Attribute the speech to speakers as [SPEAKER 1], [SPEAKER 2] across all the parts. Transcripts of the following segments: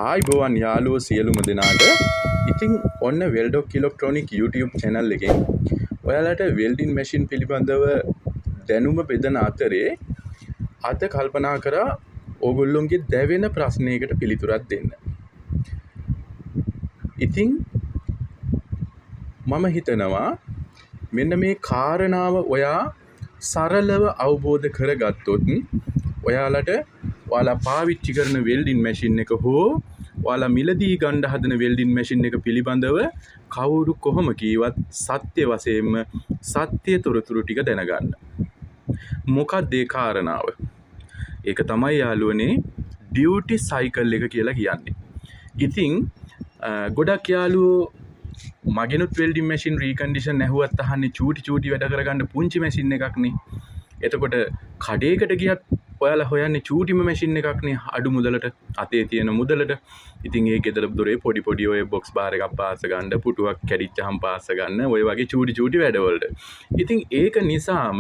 [SPEAKER 1] ආයිබෝවන් යාළුවෝ සියලුම දෙනාට. ඉතින් ඔන්න වෙල්ඩොක් ඉලෙක්ට්‍රොනික YouTube channel එකෙන් ඔයාලට වෙල්ඩින් මැෂින් පිළිබඳව දැනුම බෙදන අතරේ අද කල්පනා කරා ඕගොල්ලොන්ගේ දැවෙන ප්‍රශ්නයකට පිළිතුරක් දෙන්න. ඉතින් මම හිතනවා මෙන්න මේ කාරණාව ඔයා සරලව අවබෝධ කරගත්තොත් ඔයාලා පාවිච්චි කරන වෙල්ඩින් මැෂින් එක හෝ ඔයාලා මිලදී ගන්න හදන වෙල්ඩින් මැෂින් එක පිළිබඳව කවුරු කොහොම කීවත් සත්‍ය වශයෙන්ම සත්‍ය තොරතුරු ටික දැනගන්න. මොකක්ද ඒ කාරණාව? ඒක තමයි යාළුවනේ ඩියුටි සයිකල් එක කියලා කියන්නේ. ඉතින් ගොඩක් යාළුවෝ මගෙනුත් වෙල්ඩින් මැෂින් රීකන්ඩිෂන් ඇහුවත් අහන්නේ චූටි වැඩ කරගන්න පුංචි මැෂින් එකක්නේ. එතකොට කඩේකට ගියත් ඔයාලා හොයන්නේ චූටිම මැෂින් එකක්නේ අඩු මුදලට අතේ තියෙන මුදලට. ඉතින් ඒ ගෙදර දොරේ පොඩි ඔය බොක්ස් බාර් එකක් පාස ගන්න, පුටුවක් කැඩිච්චහම පාස ගන්න, ඔය වගේ චූටි වැඩවලට. ඉතින් ඒක නිසාම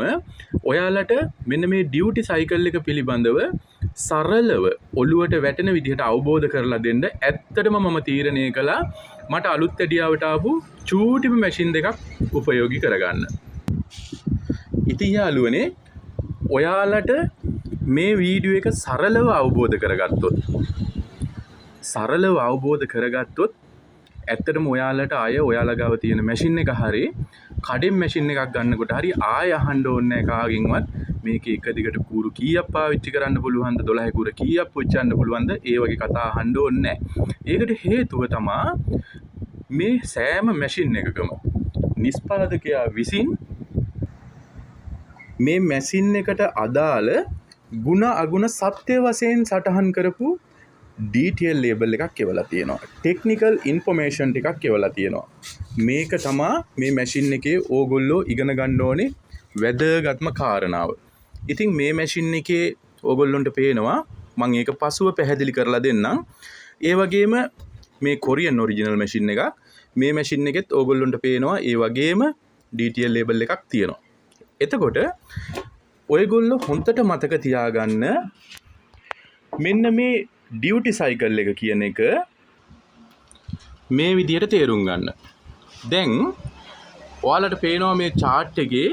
[SPEAKER 1] ඔයාලට මෙන්න මේ ඩියුටි සයිකල් එක පිළිබඳව සරලව ඔළුවට වැටෙන විදිහට අවබෝධ කරලා දෙන්න ඇත්තටම මම තීරණය කළා මට අලුත් ඇඩියාවට ආපු චූටිම මැෂින් දෙකක් උපයෝගී කරගන්න. ඉතින් යාළුවනේ ඔයාලට මේ වීඩියෝ එක සරලව අවබෝධ කරගත්තොත් ඇත්තටම ඔයාලට ඔයාලා ගාව තියෙන මැෂින් එක හරි කඩෙන් මැෂින් එකක් ගන්නකොට හරි ආය අහන්න ඕනේ නැහැ කාගෙන්වත් මේක එක දිගට කූරු කීයක් පාවිච්චි කරන්න පුළුවන්ද 12 කූර කීයක් පුච්චන්න පුළුවන්ද ඒ වගේ කතා අහන්න ඕනේ නැහැ. ඒකට හේතුව තමයි මේ සෑම මැෂින් එකකම නිෂ්පාදකයා විසින් මේ මැෂින් එකට අදාළ ගුණ අගුණ සත්‍ය වශයෙන් සටහන් කරපු detail label එකක් එවලා තියෙනවා. technical information ටිකක් එවලා තියෙනවා. මේක තමයි මේ මැෂින් එකේ ඕගොල්ලෝ ඉගෙන ගන්න ඕනේ වැදගත්ම කාරණාව. ඉතින් මේ මැෂින් එකේ ඕගොල්ලොන්ට පේනවා මම ඒක පසුව පැහැදිලි කරලා දෙන්නම්. ඒ වගේම මේ කොරියන් ඔරිජිනල් මැෂින් එකක්. මේ මැෂින් එකෙත් ඕගොල්ලොන්ට පේනවා ඒ වගේම detail label එකක් තියෙනවා. එතකොට ඔයගොල්ලෝ හොන්තට මතක තියාගන්න මෙන්න මේ ඩියුටි සයිකල් එක කියන එක මේ විදිහට තේරුම් ගන්න. දැන් ඔයාලට පේනවා මේ chart එකේ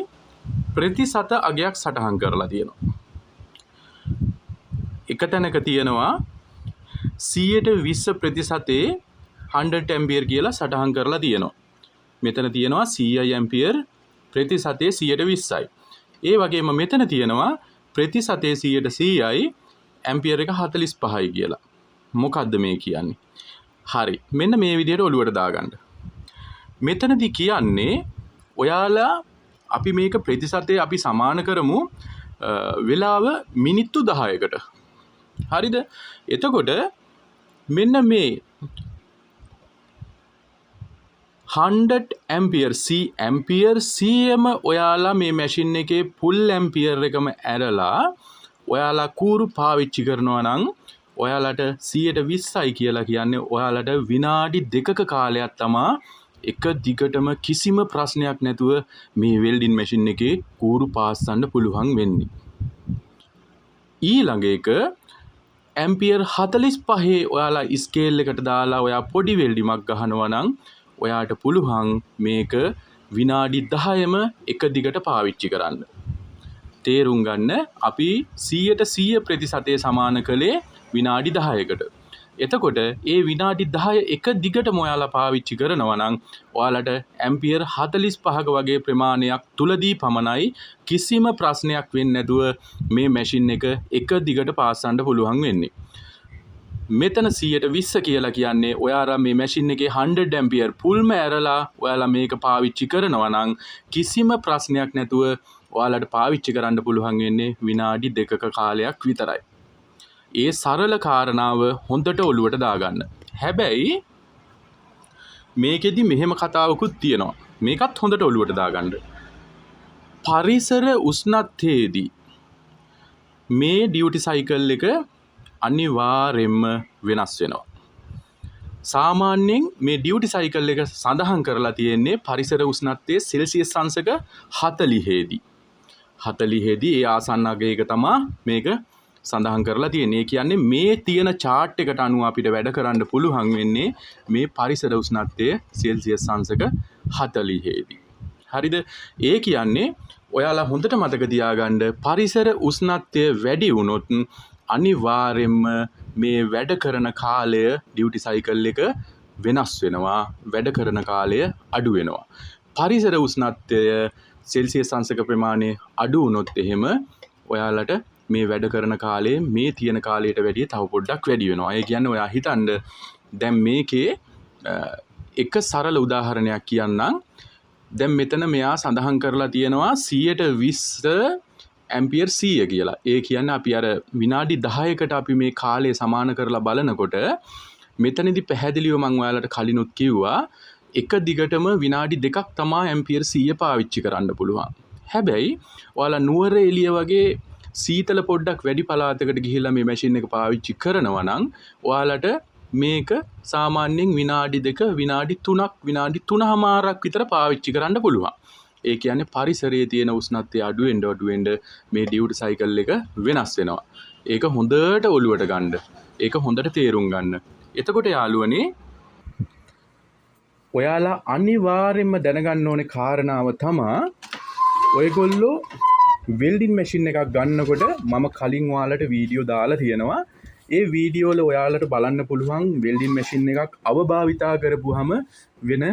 [SPEAKER 1] ප්‍රතිශත අගයක් සටහන් කරලා තියෙනවා. එක තැනක තියෙනවා 120% 100 ampere කියලා සටහන් කරලා තියෙනවා. මෙතන තියෙනවා 100 ampere ප්‍රතිශතයේ 120යි. ඒ වගේම මෙතන තියෙනවා ප්‍රතිශතයේ 100යි ඇම්පියර් එක 45යි කියලා. මොකද්ද මේ කියන්නේ? හරි. මෙන්න මේ විදිහට ඔලුවට දාගන්න. මෙතනදී කියන්නේ ඔයාලා අපි මේක ප්‍රතිශතයේ අපි සමාන කරමු වෙලාව මිනිත්තු 10කට. හරිද? එතකොට මෙන්න මේ 100 ඇම්පියර් CM ඔයාලා මේ මැෂින් එකේ ෆුල් ඇම්පියර් එකම ඇරලා ඔයාලා කූරු පාවිච්චි කරනවා නම් ඔයාලට 120යි කියලා කියන්නේ ඔයාලට විනාඩි 2ක කාලයක් තමා එක දිගටම කිසිම ප්‍රශ්නයක් නැතුව මේ වෙල්ඩින් මැෂින් එකේ කූරු පාස්සන්න පුළුවන් වෙන්නේ. ඊළඟ එක ඇම්පියර් 45 ඔයාලා ස්කේල් එකට දාලා ඔයා පොඩි වෙල්ඩිමක් ගහනවා නම් ඔයාට පුළුවන් මේක විනාඩි 10ම එක දිගට පාවිච්චි කරන්න. තේරුම් ගන්න අපි 100% ප්‍රතිශතයේ සමාන කළේ විනාඩි 10කට. එතකොට ඒ විනාඩි 10 එක දිගටම ඔයාලා පාවිච්චි කරනවා නම් ඔයාලට ඇම්පියර් 45ක වගේ ප්‍රමාණයක් තුලදී පමණයි කිසිම ප්‍රශ්නයක් වෙන්නේ නැතුව මේ මැෂින් එක දිගට පාසන්න පුළුවන් වෙන්නේ. මෙතන 120 කියලා කියන්නේ ඔයාලා මේ මැෂින් එකේ 100 ඇම්පියර් ෆුල්ම ඇරලා ඔයාලා මේක පාවිච්චි කරනවා නම් කිසිම ප්‍රශ්නයක් නැතුව ඔයාලට පාවිච්චි කරන්න පුළුවන් වෙන්නේ විනාඩි 2ක කාලයක් විතරයි. ඒ සරල කාරණාව හොඳට ඔලුවට දාගන්න. හැබැයි මේකෙදි මෙහෙම කතාවකුත් තියෙනවා. මේකත් හොඳට ඔලුවට දාගන්න. පරිසර උෂ්ණත්වයේදී මේ ඩියුටි සයිකල් එක අනිවාර්යෙන්ම වෙනස් වෙනවා. සාමාන්‍යයෙන් මේ ඩියුටි සයිකල් එක සඳහන් කරලා තියෙන්නේ පරිසර උෂ්ණත්වයේ සෙල්සියස් අංශක 40 දී. 40 දී ඒ ආසන්න අගයක තමයි මේක සඳහන් කරලා තියෙන්නේ. ඒ කියන්නේ මේ තියෙන chart එකට අනුව අපිට වැඩ කරන්න පුළුවන් වෙන්නේ මේ පරිසර උෂ්ණත්වය සෙල්සියස් අංශක 40 දී. හරිද? ඒ කියන්නේ ඔයාලා හොඳට මතක තියාගන්න පරිසර උෂ්ණත්වය වැඩි වුණොත් අනිවාර්යෙන්ම මේ වැඩ කරන කාලය ඩියුටි සයිකල් එක වෙනස් වෙනවා. වැඩ කරන කාලය අඩු වෙනවා. පරිසර උෂ්ණත්වය සෙල්සියස් අංශක ප්‍රමාණය අඩු වුණොත් එහෙම ඔයාලට මේ වැඩ කරන කාලේ මේ තියෙන කාලයට වැඩිය තව පොඩ්ඩක් වැඩි වෙනවා. ඒ කියන්නේ ඔයා හිතන්න දැන් මේකේ එක සරල උදාහරණයක් කියන්නම්. දැන් මෙතන මෙයා සඳහන් කරලා තියෙනවා 120 ඇම්පියර් 100 කියලා. ඒ කියන්නේ අපි අර විනාඩි 10කට අපි මේ කාලය සමාන කරලා බලනකොට මෙතනදී පැහැදිලිව මම ඔයාලට කලිනුත් කිව්වා එක දිගටම විනාඩි 2ක් තමයි ඇම්පියර් 100 පාවිච්චි කරන්න පුළුවන්. හැබැයි ඔයාලා නුවර එළිය වගේ සීතල පොඩ්ඩක් වැඩි පළාතකට ගිහිල්ලා මේ මැෂින් එක පාවිච්චි කරනවා නම් ඔයාලට මේක සාමාන්‍යයෙන් විනාඩි 2 විනාඩි 3ක් විනාඩි 3මාරක් විතර පාවිච්චි කරන්න පුළුවන්. ඒ කියන්නේ පරිසරයේ තියෙන උෂ්ණත්වය අඩු වෙන්න මේ ඩියුටි සයිකල් එක වෙනස් වෙනවා. ඒක හොඳට ඔලුවට ගන්න. ඒක හොඳට තේරුම් ගන්න. එතකොට යාළුවනේ ඔයාලා අනිවාර්යයෙන්ම දැනගන්න ඕනේ කාරණාව තමයි ඔයගොල්ලෝ වෙල්ඩින් මැෂින් එකක් ගන්නකොට මම කලින් ඔයාලට වීඩියෝ දාලා තියෙනවා. ඒ වීඩියෝ වල ඔයාලට බලන්න පුළුවන් වෙල්ඩින් මැෂින් එකක් අවභාවිතා කරපුවාම වෙන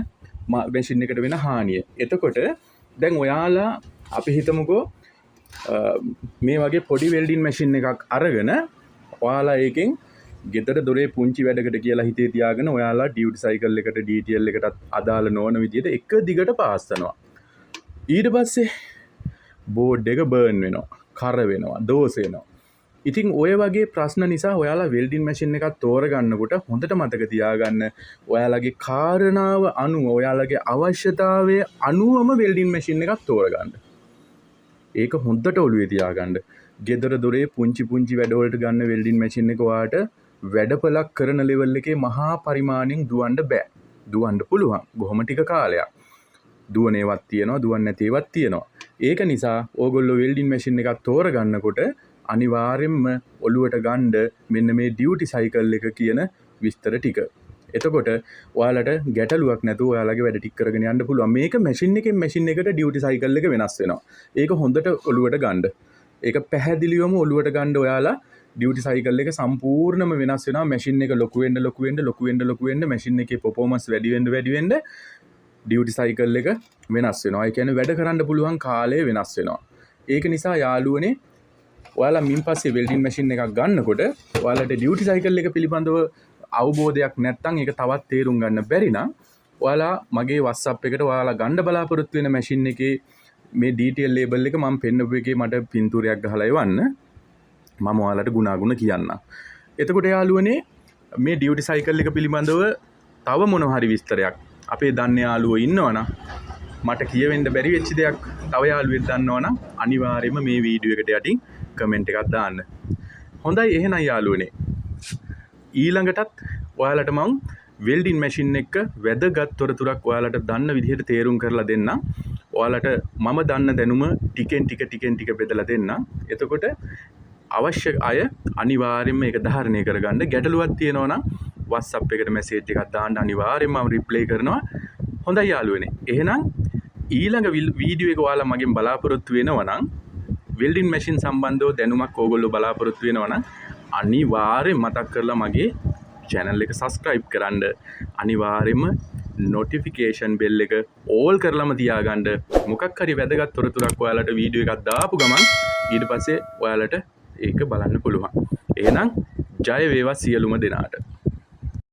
[SPEAKER 1] මැෂින් එකට වෙන හානිය. එතකොට දැන් ඔයාලා අපි හිතමුකෝ මේ වගේ පොඩි වෙල්ඩින් මැෂින් එකක් අරගෙන ඔයාලා ඒකෙන් ගෙදර දොරේ පුංචි වැඩකට කියලා හිතේ තියාගෙන ඔයාලා ඩියුටි සයිකල් එකට DTL එකටත් අදාළ නොවන විදිහට එක දිගට පාස් කරනවා. ඊට පස්සේ බෝඩ් එක බර්න් වෙනවා, කර වෙනවා, දෝෂ වෙනවා. ඉතින් ඔය වගේ ප්‍රශ්න නිසා ඔයාලා වෙල්ඩින් මැෂින් එකක් තෝරගන්නකොට හොඳට මතක තියාගන්න ඔයාලගේ කාරණාව අනුව ඔයාලගේ අවශ්‍යතාවය අනුවම වෙල්ඩින් මැෂින් එකක් තෝරගන්න. ඒක හොඳට ඔළුවේ තියාගන්න. ගෙදර දොරේ පුංචි වැඩවලට ගන්න වෙල්ඩින් මැෂින් එක ඔයාට වැඩපලක් කරන ලෙවල් එකේ මහා පරිමාණයෙන් දුවන්න බෑ. දුවන්න පුළුවන්. බොහොම ටික කාලයක්. දුවන ඒවත් තියෙනවා, දුවන්නේ නැති ඒවත් තියෙනවා. ඒක නිසා ඕගොල්ලෝ වෙල්ඩින් මැෂින් එකක් තෝරගන්නකොට අනිවාර්යෙන්ම ඔළුවට ගන්න මෙන්න මේ ඩියුටි සයිකල් එක කියන විස්තර ටික. එතකොට ඔයාලට ගැටලුවක් නැතුව ඔයාලගේ වැඩ ටික කරගෙන යන්න පුළුවන්. මේක මැෂින් එකෙන් මැෂින් එකට ඩියුටි සයිකල් එක වෙනස් වෙනවා. ඒක හොඳට ඔළුවට ගන්න. ඒක පැහැදිලිවම ඔළුවට ගන්න ඔයාලා ඩියුටි සයිකල් එක සම්පූර්ණයෙන්ම වෙනස් වෙනවා. මැෂින් එක ලොකු වෙන්න මැෂින් එකේ පර්ෆෝමන්ස් වැඩි වෙන්න ඩියුටි සයිකල් එක වෙනස් වෙනවා. ඒ කියන්නේ වැඩ කරන්න පුළුවන් කාලය වෙනස් වෙනවා. ඒක නිසා යාළුවනේ ඔයාලා මින් පස්සේ වෙල්ඩින් මැෂින් එකක් ගන්නකොට ඔයාලට ඩියුටි සයිකල් එක පිළිබඳව අවබෝධයක් නැත්නම් ඒක තවත් තේරුම් ගන්න බැරි නම් ඔයාලා මගේ WhatsApp එකට ඔයාලා ගන්න බලාපොරොත්තු වෙන මැෂින් එකේ මේ DTL ලේබල් එක මම පෙන්නපු එකේ මට පින්තූරයක් ගහලා එවන්න. මම ඔයාලට ගුණාගුණ කියන්නම්. එතකොට යාළුවනේ මේ ඩියුටි සයිකල් එක පිළිබඳව තව මොන හරි විස්තරයක් අපේ දන්න යාළුවෝ ඉන්නවනම් මට කියවෙන්න බැරි වෙච්ච දෙයක් තව යාළුවෙක් දන්නවනම් අනිවාර්යයෙන්ම මේ වීඩියෝ එකට යටින් කමෙන්ට් එකක් දාන්න. හොඳයි එහෙනම් යාළුවනේ. ඊළඟටත් ඔයාලට මම වෙල්ඩින් මැෂින් එක වැදගත් තොරතුරක් ඔයාලට දන්න විදිහට තේරුම් කරලා දෙන්නම්. ඔයාලට මම දන්න දැනුම ටිකෙන් ටික බෙදලා දෙන්නම්. එතකොට අවශ්‍ය අය අනිවාර්යයෙන්ම ඒක ධාරණය කරගන්න. ගැටලුවක් තියෙනවා නම් WhatsApp එකට මැසේජ් එකක් දාන්න අනිවාර්යයෙන්ම මම රිප්ලයි කරනවා. හොඳයි යාළුවනේ. එහෙනම් ඊළඟ වීඩියෝ එක ඔයාලා මගෙන් බලාපොරොත්තු වෙනවා නම් වෙල්ඩින් මැෂින් සම්බන්ධව දැනුමක් ඕගොල්ලෝ බලාපොරොත්තු වෙනවා නම් අනිවාර්යෙන් මතක් කරලා මගේ channel එක subscribe කරන්න. අනිවාර්යෙන්ම notification bell එක all කරලම තියාගන්න. මොකක් හරි වැදගත් තොරතුරක් ඔයාලට වීඩියෝ එකක් දාපු ගමන් ඊට පස්සේ ඔයාලට ඒක බලන්න පුළුවන්. එහෙනම් ජය වේවා සියලුම දෙනාට.